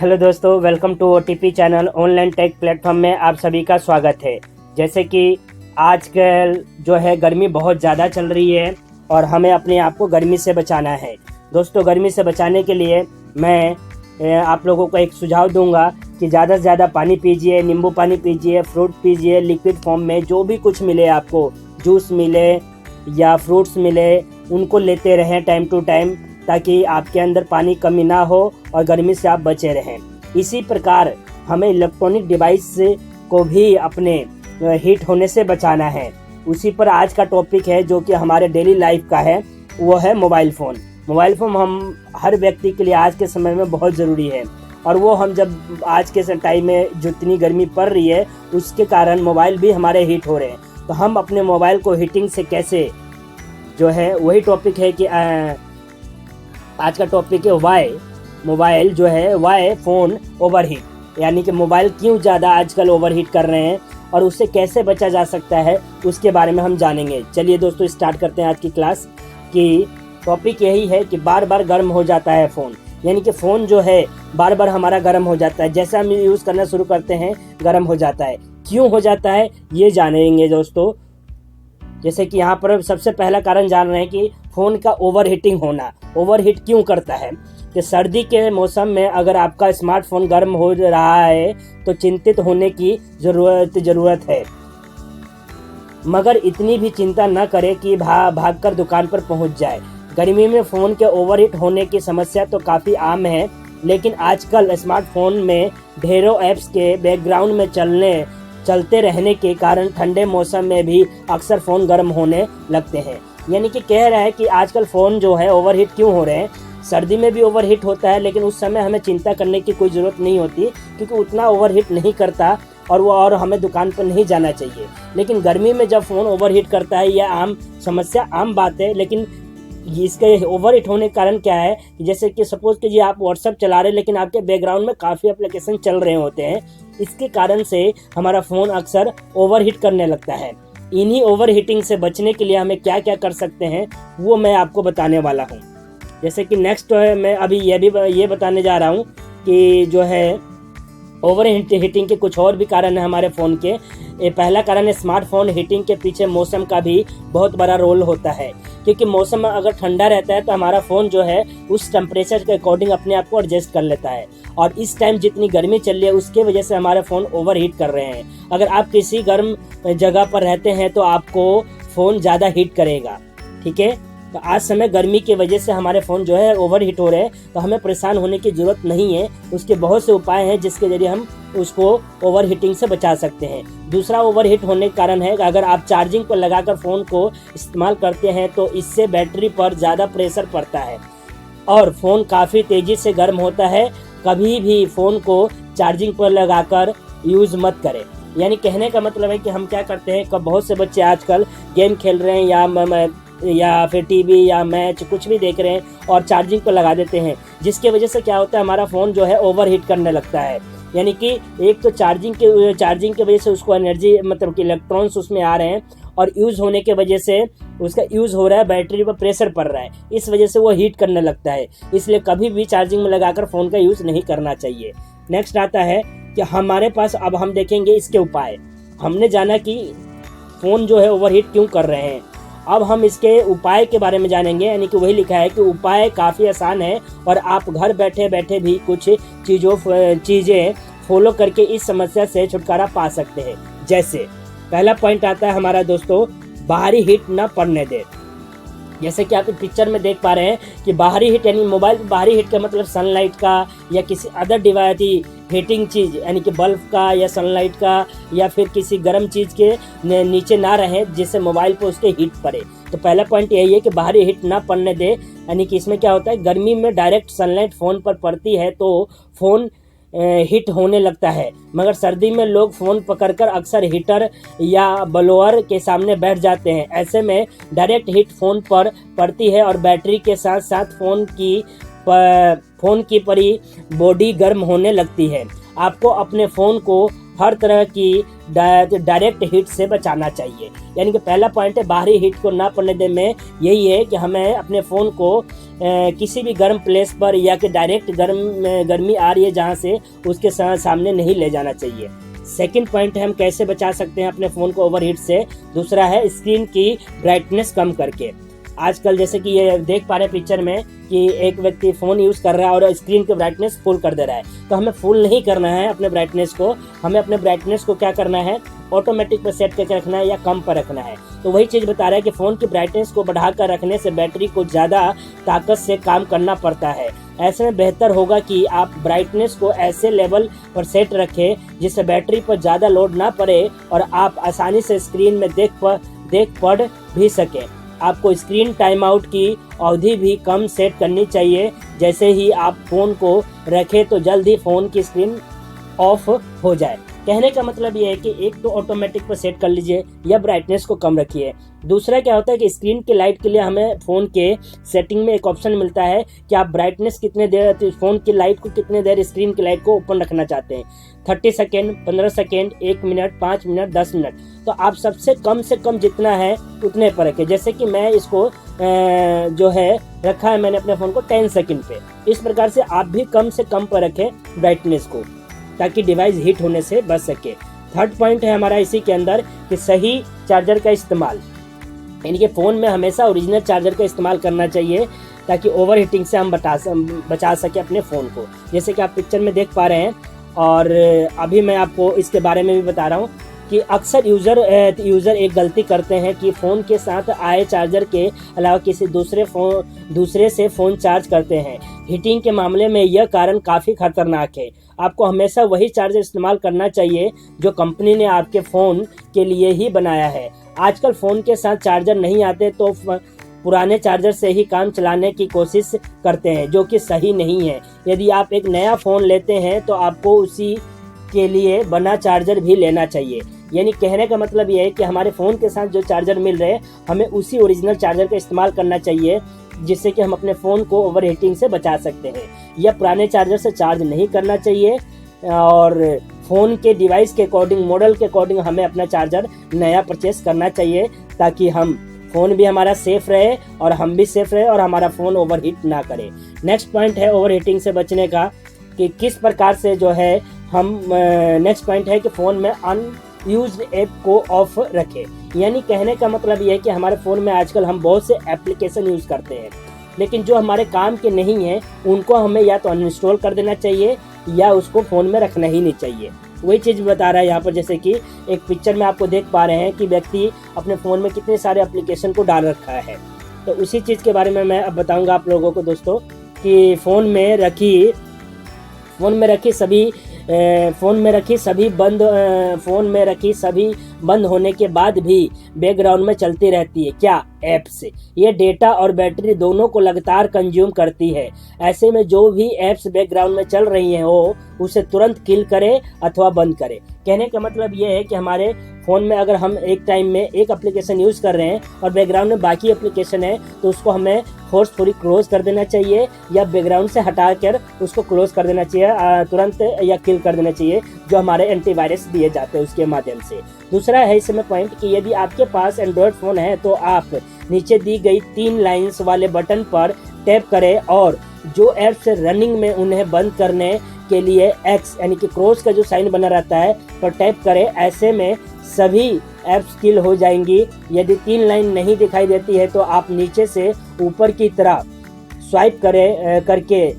Hello दोस्तों, welcome to OTP channel online tech platform में आप सभी का स्वागत है। जैसे कि आजकल जो है गर्मी बहुत ज़्यादा चल रही है और हमें अपने आप को गर्मी से बचाना है। दोस्तों, गर्मी से बचाने के लिए मैं आप लोगों को एक सुझाव दूंगा कि ज़्यादा से ज़्यादा पानी पीजिए, नींबू पानी पीजिए, फ्रूट पीजिए, लिक्विड फॉर्म में जो भी कुछ मिले आपको, जूस मिले या फ्रूट्स मिले, उनको लेते रहें टाइम टू टाइम, ताकि आपके अंदर पानी कमी ना हो और गर्मी से आप बचे रहें। इसी प्रकार हमें इलेक्ट्रॉनिक डिवाइस को भी अपने हीट होने से बचाना है। उसी पर आज का टॉपिक है जो कि हमारे डेली लाइफ का है, वो है मोबाइल फ़ोन। मोबाइल फ़ोन हम हर व्यक्ति के लिए आज के समय में बहुत ज़रूरी है, और वो हम जब आज के टाइम में जितनी गर्मी पड़ रही है उसके कारण मोबाइल भी हमारे हीट हो रहे हैं। तो हम अपने मोबाइल को हीटिंग से कैसे, जो है वही टॉपिक है कि आज का टॉपिक है वाई फ़ोन ओवरहीट, यानी कि मोबाइल क्यों ज़्यादा आजकल ओवरहीट कर रहे हैं और उससे कैसे बचा जा सकता है, उसके बारे में हम जानेंगे। चलिए दोस्तों, स्टार्ट करते हैं आज की क्लास। की टॉपिक यही है कि बार बार गर्म हो जाता है फ़ोन, यानी कि फ़ोन जो है बार बार हमारा गर्म हो जाता है। जैसे हम यूज़ करना शुरू करते हैं गर्म हो जाता है। क्यों हो जाता है ये जानेंगे दोस्तों। जैसे कि यहाँ पर सबसे पहला कारण जान रहे हैं कि फ़ोन का ओवरहीटिंग होना। ओवरहीट क्यों करता है कि सर्दी के मौसम में अगर आपका स्मार्टफोन गर्म हो रहा है तो चिंतित होने की ज़रूरत है, मगर इतनी भी चिंता न करें कि भागकर दुकान पर पहुंच जाए। गर्मी में फ़ोन के ओवरहीट होने की समस्या तो काफ़ी आम है, लेकिन आजकल स्मार्टफोन में ढेरों ऐप्स के बैकग्राउंड में चलते रहने के कारण ठंडे मौसम में भी अक्सर फ़ोन गर्म होने लगते हैं। यानी कि कह रहा है कि आजकल फ़ोन जो है ओवरहीट क्यों हो रहे हैं। सर्दी में भी ओवरहीट होता है, लेकिन उस समय हमें चिंता करने की कोई ज़रूरत नहीं होती, क्योंकि उतना ओवरहीट नहीं करता और हमें दुकान पर नहीं जाना चाहिए। लेकिन गर्मी में जब फ़ोन ओवरहीट करता है, यह आम समस्या, आम बात है। लेकिन इसके ओवरहीट होने के कारण क्या है कि जैसे कि सपोज कीजिए आप व्हाट्सएप चला रहे हैं, लेकिन आपके बैकग्राउंड में काफ़ी एप्लीकेशन चल रहे होते हैं। इसके कारण से हमारा फ़ोन अक्सर ओवरहीट करने लगता है। इन्हीं ओवरहीटिंग से बचने के लिए हमें क्या क्या कर सकते हैं वो मैं आपको बताने वाला हूँ। जैसे कि नेक्स्ट मैं अभी ये बताने जा रहा हूँ कि जो है ओवर हीटिंग के कुछ और भी कारण है हमारे फ़ोन के। पहला कारण है स्मार्टफोन हीटिंग के पीछे मौसम का भी बहुत बड़ा रोल होता है, क्योंकि मौसम अगर ठंडा रहता है तो हमारा फ़ोन जो है उस टेम्परेचर के अकॉर्डिंग अपने आप को एडजस्ट कर लेता है, और इस टाइम जितनी गर्मी चल रही है उसके वजह से हमारे फ़ोन ओवर हीट कर रहे हैं। अगर आप किसी गर्म जगह पर रहते हैं तो आपको फ़ोन ज़्यादा हीट करेगा, ठीक है। तो आज समय गर्मी की वजह से हमारे फ़ोन जो है ओवर हीट हो रहे हैं, तो हमें परेशान होने की ज़रूरत नहीं है। उसके बहुत से उपाय हैं जिसके ज़रिए हम उसको ओवर हीटिंग से बचा सकते हैं। दूसरा ओवर हीट होने का कारण है कि अगर आप चार्जिंग पर लगाकर फ़ोन को इस्तेमाल करते हैं तो इससे बैटरी पर ज़्यादा प्रेशर पड़ता है और फ़ोन काफ़ी तेज़ी से गर्म होता है। कभी भी फ़ोन को चार्जिंग पर लगाकर यूज़ मत करें। यानी कहने का मतलब है कि हम क्या करते हैं, बहुत से बच्चे आजकल गेम खेल रहे हैं या फिर टीवी या मैच कुछ भी देख रहे हैं और चार्जिंग पर लगा देते हैं, जिसके वजह से क्या होता है, हमारा फ़ोन जो है ओवर हीट करने लगता है। यानी कि एक तो चार्जिंग की वजह से उसको एनर्जी, मतलब कि इलेक्ट्रॉन्स उसमें आ रहे हैं, और यूज़ होने के वजह से उसका यूज़ हो रहा है, बैटरी पर प्रेशर पड़ रहा है, इस वजह से वो हीट करने लगता है। इसलिए कभी भी चार्जिंग में लगाकर फ़ोन का यूज़ नहीं करना चाहिए। नेक्स्ट आता है कि हमारे पास, अब हम देखेंगे इसके उपाय। हमने जाना कि फ़ोन जो है ओवरहीट क्यों कर रहे हैं, अब हम इसके उपाय के बारे में जानेंगे। यानी कि वही लिखा है कि उपाय काफ़ी आसान है और आप घर बैठे बैठे भी कुछ चीज़ें फॉलो करके इस समस्या से छुटकारा पा सकते हैं। जैसे पहला पॉइंट आता है हमारा दोस्तों, बाहरी हीट न पड़ने दे। जैसे कि आप पिक्चर में देख पा रहे हैं कि बाहरी हीट, यानी मोबाइल पर बाहरी हीट का मतलब सनलाइट का या किसी अदर डिवाइस हीटिंग चीज़, यानी कि बल्ब का या सनलाइट का या फिर किसी गर्म चीज़ के नीचे ना रहे जिससे मोबाइल पर उसके हीट पड़े। तो पहला पॉइंट यही है कि बाहरी हीट ना पड़ने दे। यानी कि इसमें क्या होता है, गर्मी में डायरेक्ट सनलाइट फ़ोन पर पड़ती है तो फ़ोन हिट होने लगता है, मगर सर्दी में लोग फ़ोन पकड़कर अक्सर हीटर या ब्लोअर के सामने बैठ जाते हैं। ऐसे में डायरेक्ट हीट फ़ोन पर पड़ती है और बैटरी के साथ साथ फ़ोन की परी बॉडी गर्म होने लगती है। आपको अपने फ़ोन को हर तरह की डायरेक्ट हीट से बचाना चाहिए। यानी कि पहला पॉइंट है बाहरी हीट को ना पड़ने देने में यही है कि हमें अपने फ़ोन को किसी भी गर्म प्लेस पर या कि डायरेक्ट गर्मी आ रही है जहाँ से, उसके सामने नहीं ले जाना चाहिए। सेकंड पॉइंट है हम कैसे बचा सकते हैं अपने फ़ोन को ओवरहीट से। दूसरा है स्क्रीन की ब्राइटनेस कम करके। आजकल जैसे कि ये देख पा रहे हैं पिक्चर में कि एक व्यक्ति फ़ोन यूज़ कर रहा है और स्क्रीन की ब्राइटनेस फुल कर दे रहा है, तो हमें फुल नहीं करना है अपने ब्राइटनेस को। हमें अपने ब्राइटनेस को क्या करना है, ऑटोमेटिक पर सेट करके रखना है या कम पर रखना है। तो वही चीज़ बता रहा है कि फ़ोन की ब्राइटनेस को बढ़ाकर रखने से बैटरी को ज़्यादा ताकत से काम करना पड़ता है। ऐसे में बेहतर होगा कि आप ब्राइटनेस को ऐसे लेवल पर सेट रखें जिससे बैटरी पर ज़्यादा लोड ना पड़े और आप आसानी से स्क्रीन में देख पढ़ भी सकें। आपको स्क्रीन टाइम आउट की अवधि भी कम सेट करनी चाहिए। जैसे ही आप फ़ोन को रखें तो जल्द ही फ़ोन की स्क्रीन ऑफ हो जाए। कहने का मतलब ये है कि एक तो ऑटोमेटिक पर सेट कर लीजिए या ब्राइटनेस को कम रखिए। दूसरा क्या होता है कि स्क्रीन के लाइट के लिए हमें फ़ोन के सेटिंग में एक ऑप्शन मिलता है कि आप ब्राइटनेस कितने देर, फ़ोन की लाइट को कितने देर स्क्रीन की लाइट को ओपन रखना चाहते हैं। 30 second, 15 second, 1 minute, 5 minute, 10 minute. तो आप सबसे कम से कम जितना है उतने पर रखें। जैसे कि मैं इसको जो है रखा है मैंने अपने फ़ोन को 10 सेकेंड पे। इस प्रकार से आप भी कम से कम पर रखें ब्राइटनेस को, ताकि डिवाइस हीट होने से बच सके। थर्ड पॉइंट है हमारा इसी के अंदर कि सही चार्जर का इस्तेमाल, यानी कि फ़ोन में हमेशा ओरिजिनल चार्जर का इस्तेमाल करना चाहिए ताकि ओवर हीटिंग से हम बचा सके अपने फ़ोन को। जैसे कि आप पिक्चर में देख पा रहे हैं और अभी मैं आपको इसके बारे में भी बता रहा हूँ कि अक्सर यूज़र एक गलती करते हैं कि फ़ोन के साथ आए चार्जर के अलावा किसी दूसरे से फ़ोन चार्ज करते हैं। हीटिंग के मामले में यह कारण काफ़ी खतरनाक है। आपको हमेशा वही चार्जर इस्तेमाल करना चाहिए जो कंपनी ने आपके फ़ोन के लिए ही बनाया है। आजकल फ़ोन के साथ चार्जर नहीं आते तो पुराने चार्जर से ही काम चलाने की कोशिश करते हैं, जो कि सही नहीं है। यदि आप एक नया फ़ोन लेते हैं तो आपको उसी के लिए बना चार्जर भी लेना चाहिए। यानी कहने का मतलब ये है कि हमारे फ़ोन के साथ जो चार्जर मिल रहे हैं हमें उसी ओरिजिनल चार्जर का इस्तेमाल करना चाहिए, जिससे कि हम अपने फ़ोन को ओवर हीटिंग से बचा सकते हैं। या पुराने चार्जर से चार्ज नहीं करना चाहिए और फ़ोन के डिवाइस के अकॉर्डिंग, मॉडल के अकॉर्डिंग हमें अपना चार्जर नया परचेस करना चाहिए, ताकि हम फ़ोन भी हमारा सेफ़ रहे और हम भी सेफ़ रहे और हमारा फ़ोन ओवर हीट ना करे। नेक्स्ट पॉइंट है ओवर हीटिंग से बचने का कि किस प्रकार से जो है हम, नेक्स्ट पॉइंट है कि फ़ोन में अनयूज्ड ऐप को ऑफ रखें। यानी कहने का मतलब ये है कि हमारे फ़ोन में आजकल हम बहुत से एप्लीकेशन यूज़ करते हैं, लेकिन जो हमारे काम के नहीं हैं उनको हमें या तो अनइंस्टॉल कर देना चाहिए या उसको फ़ोन में रखना ही नहीं चाहिए। वही चीज़ बता रहा है यहाँ पर, जैसे कि एक पिक्चर में आपको देख पा रहे हैं कि व्यक्ति अपने फ़ोन में कितने सारे एप्लीकेशन को डाल रखा है। तो उसी चीज़ के बारे में मैं अब बताऊँगा आप लोगों को दोस्तों कि फ़ोन में रखी सभी बंद होने के बाद भी बैकग्राउंड में चलती रहती है क्या ऐप्स। ये डेटा और बैटरी दोनों को लगातार कंज्यूम करती है। ऐसे में जो भी ऐप्स बैकग्राउंड में चल रही हैं वो उसे तुरंत किल करे अथवा बंद करे। कहने का मतलब ये है कि हमारे फ़ोन में अगर हम एक टाइम में एक एप्लीकेशन यूज़ कर रहे हैं और बैकग्राउंड में बाकी एप्लीकेशन है तो उसको हमें फोर्सफुली क्लोज कर देना चाहिए या बैकग्राउंड से हटा कर उसको क्लोज कर देना चाहिए तुरंत, या किल कर देना चाहिए, जो हमारे एंटीवायरस दिए जाते हैं उसके माध्यम से। दूसरा है इसमें पॉइंट कि यदि आपके पास एंड्रॉयड फ़ोन है तो आप नीचे दी गई 3 लाइन्स वाले बटन पर टैप करें और जो ऐप्स रनिंग में उन्हें बंद करने के लिए एक्स यानी कि क्रॉस का जो साइन बना रहता है पर टैप करें। ऐसे में सभी ऐप्स किल हो जाएंगी। यदि 3 लाइन नहीं दिखाई देती है तो आप नीचे से ऊपर की तरह स्वाइप करके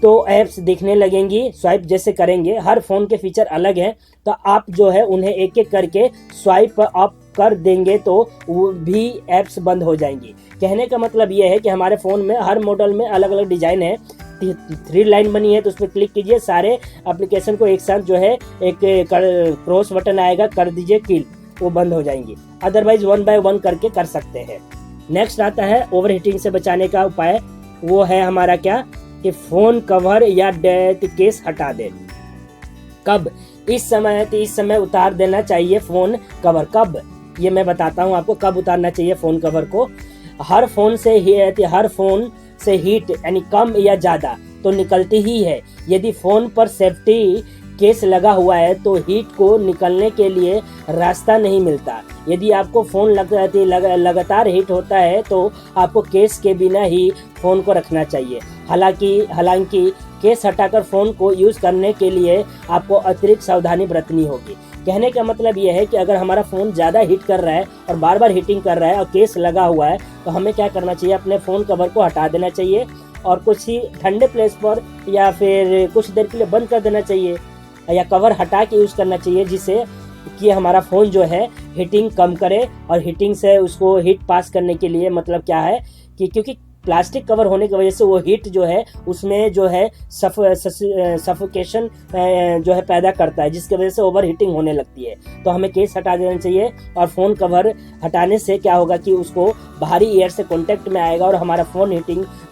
तो ऐप्स दिखने लगेंगी। स्वाइप जैसे करेंगे, हर फ़ोन के फीचर अलग हैं, तो आप जो है उन्हें एक एक करके स्वाइप अप कर देंगे तो वो भी ऐप्स बंद हो जाएंगी। कहने का मतलब ये है कि हमारे फ़ोन में हर मॉडल में अलग अलग डिज़ाइन है। 3 लाइन बनी है तो उस पर क्लिक कीजिए, सारे एप्लीकेशन को एक साथ जो है एक क्रॉस बटन आएगा, कर दीजिए किल, वो बंद हो जाएंगी। अदरवाइज 1 बाय 1 करके कर सकते हैं। नेक्स्ट आता है ओवर हीटिंग से बचाने का उपाय, वो है हमारा क्या कि फ़ोन कवर या डेथ केस हटा दें। कब? इस समय उतार देना चाहिए फ़ोन कवर। कब? ये मैं बताता हूँ आपको कब उतारना चाहिए फ़ोन कवर को। हर फ़ोन से हीट यानी कम या ज़्यादा तो निकलती ही है। यदि फ़ोन पर सेफ्टी केस लगा हुआ है तो हीट को निकलने के लिए रास्ता नहीं मिलता। यदि आपको फ़ोन लगातार हीट होता है तो आपको केस के बिना ही फ़ोन को रखना चाहिए। हालांकि केस हटाकर फ़ोन को यूज़ करने के लिए आपको अतिरिक्त सावधानी बरतनी होगी। कहने का मतलब ये है कि अगर हमारा फ़ोन ज़्यादा हीट कर रहा है और बार बार हीटिंग कर रहा है और केस लगा हुआ है तो हमें क्या करना चाहिए, अपने फ़ोन कवर को हटा देना चाहिए और कुछ ही ठंडे प्लेस पर या फिर कुछ देर के लिए बंद कर देना चाहिए या कवर हटा के यूज़ करना चाहिए, जिससे कि हमारा फ़ोन जो है हीटिंग कम करे। और हीटिंग से उसको हीट पास करने के लिए मतलब क्या है कि क्योंकि प्लास्टिक कवर होने की वजह से वो हीट जो है उसमें जो है सफोकेशन जो है पैदा करता है, जिसकी वजह से ओवर हीटिंग होने लगती है। तो हमें केस हटा देना चाहिए और फ़ोन कवर हटाने से क्या होगा कि उसको बाहरी एयर से कांटेक्ट में आएगा और हमारा फ़ोन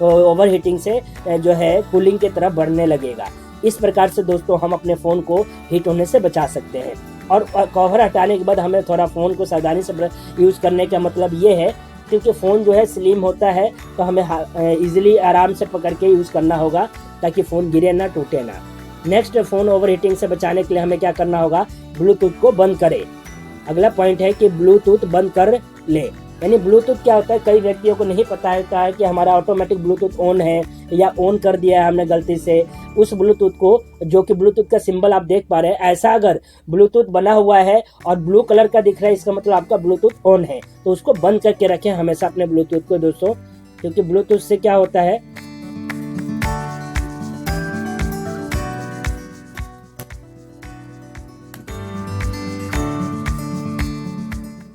ओवर हीटिंग से जो है कूलिंग की तरफ बढ़ने लगेगा। इस प्रकार से दोस्तों हम अपने फ़ोन को हीट होने से बचा सकते हैं। और कवर हटाने के बाद हमें थोड़ा फ़ोन को सावधानी से यूज़ करने का मतलब ये है क्योंकि फ़ोन जो है स्लिम होता है तो हमें इजीली आराम से पकड़ के यूज़ करना होगा ताकि फ़ोन गिरे ना, टूटे ना। नेक्स्ट, फ़ोन ओवर हीटिंग से बचाने के लिए हमें क्या करना होगा, ब्लूटूथ को बंद करें। अगला पॉइंट है कि ब्लूटूथ बंद कर ले। यानी ब्लूटूथ क्या होता है, कई व्यक्तियों को नहीं पता होता है कि हमारा ऑटोमेटिक ब्लूटूथ ऑन है या ऑन कर दिया है हमने गलती से। उस ब्लूटूथ को, जो कि ब्लूटूथ का सिंबल आप देख पा रहे हैं, ऐसा अगर ब्लूटूथ बना हुआ है और ब्लू कलर का दिख रहा है, इसका मतलब आपका ब्लूटूथ ऑन है। तो उसको बंद करके रखें हमेशा अपने ब्लूटूथ को दोस्तों, क्योंकि ब्लूटूथ से क्या होता है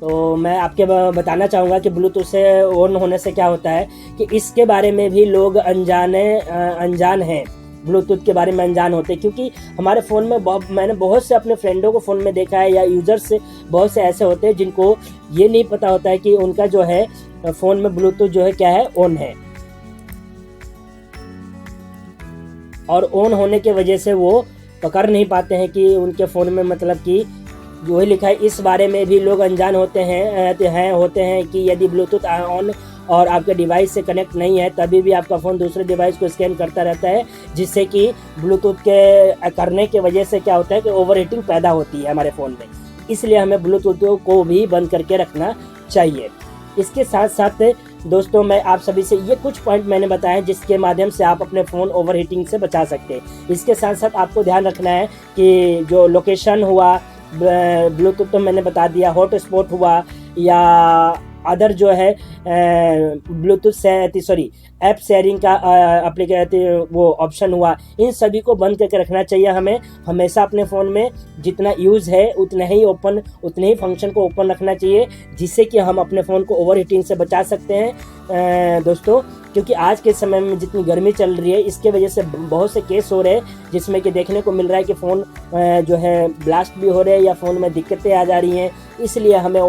तो मैं आपके बताना चाहूँगा कि ब्लूटूथ से ऑन होने से क्या होता है कि इसके बारे में भी लोग अनजान हैं, ब्लूटूथ के बारे में अनजान होते हैं। क्योंकि हमारे फ़ोन में मैंने बहुत से अपने फ्रेंडों को फ़ोन में देखा है या यूज़र्स से बहुत से ऐसे होते हैं जिनको ये नहीं पता होता है कि उनका जो है फ़ोन में ब्लूटूथ जो है क्या है, ऑन है। और ऑन होने की वजह से वो पकड़ नहीं पाते हैं कि उनके फ़ोन में मतलब कि जो ही लिखा है। इस बारे में भी लोग अनजान होते हैं कि यदि ब्लूटूथ ऑन और आपके डिवाइस से कनेक्ट नहीं है तभी भी आपका फ़ोन दूसरे डिवाइस को स्कैन करता रहता है, जिससे कि ब्लूटूथ के करने की वजह से क्या होता है कि ओवर हीटिंग पैदा होती है हमारे फ़ोन में। इसलिए हमें ब्लूटूथ को भी बंद करके रखना चाहिए। इसके साथ साथ दोस्तों मैं आप सभी से ये कुछ पॉइंट मैंने बताए जिसके माध्यम से आप अपने फ़ोन ओवर हीटिंग से बचा सकते हैं। इसके साथ साथ आपको ध्यान रखना है कि जो लोकेशन हुआ, ब्लूटूथ तो मैंने बता दिया, हॉटस्पॉट हुआ या अदर जो है ब्लूटूथ से ऐप शेयरिंग का वो ऑप्शन हुआ, इन सभी को बंद करके रखना चाहिए। हमें हमेशा अपने फ़ोन में जितना यूज़ है उतने ही फंक्शन को ओपन रखना चाहिए, जिससे कि हम अपने फ़ोन को ओवर हीटिंग से बचा सकते हैं दोस्तों। क्योंकि आज के समय में जितनी गर्मी चल रही है इसके वजह से बहुत से केस हो रहे हैं जिसमें कि देखने को मिल रहा है कि फ़ोन जो है ब्लास्ट भी हो रहे हैं या फ़ोन में दिक्कतें आ जा रही हैं। इसलिए हमें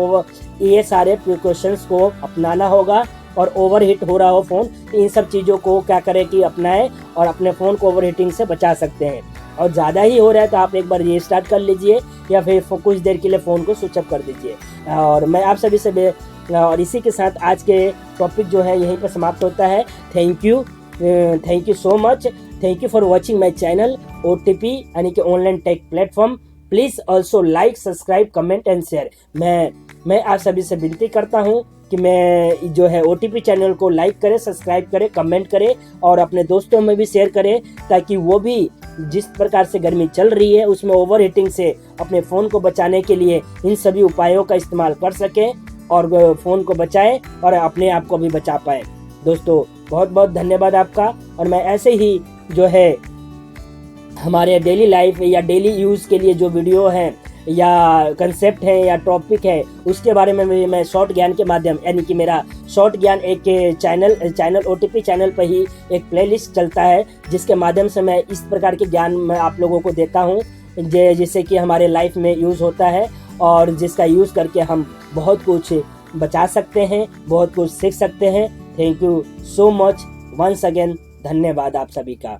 ये सारे प्रिकॉशंस को अपनाना होगा। और ओवर हीट हो रहा हो फ़ोन, इन सब चीज़ों को क्या करें कि अपनाएं और अपने फ़ोन को ओवर हीटिंग से बचा सकते हैं। और ज़्यादा ही हो रहा है तो आप एक बार रीस्टार्ट कर लीजिए या फिर कुछ देर के लिए फ़ोन को स्विच ऑफ कर दीजिए। और मैं आप सभी से और इसी के साथ आज के टॉपिक जो है यहीं पर समाप्त होता है। Thank you so much. Thank you for watching my channel OTP यानी कि online tech platform. Please also like, subscribe, comment and share. मैं आप सभी से विनती करता हूँ कि मैं जो है OTP चैनल को लाइक करें, सब्सक्राइब करें, कमेंट करें और अपने दोस्तों में भी शेयर करें, ताकि वो भी जिस प्रकार से गर्मी चल रही है उसमें ओवर हीटिंग से अपने फ़ोन को बचाने के लिए इन सभी उपायों का इस्तेमाल कर सकें और फ़ोन को बचाएं और अपने आप को भी बचा पाएं। दोस्तों बहुत बहुत धन्यवाद आपका। और मैं ऐसे ही जो है हमारे डेली लाइफ या डेली यूज़ के लिए जो वीडियो हैं या कंसेप्ट है या टॉपिक है उसके बारे में मैं शॉर्ट ज्ञान के माध्यम, यानी कि मेरा शॉर्ट ज्ञान एक चैनल OTP चैनल पर ही एक प्लेलिस्ट चलता है, जिसके माध्यम से मैं इस प्रकार के ज्ञान मैं आप लोगों को देता हूँ जिससे कि हमारे लाइफ में यूज़ होता है और जिसका यूज़ करके हम बहुत कुछ बचा सकते हैं, बहुत कुछ सीख सकते हैं। Thank you so much once again. धन्यवाद आप सभी का।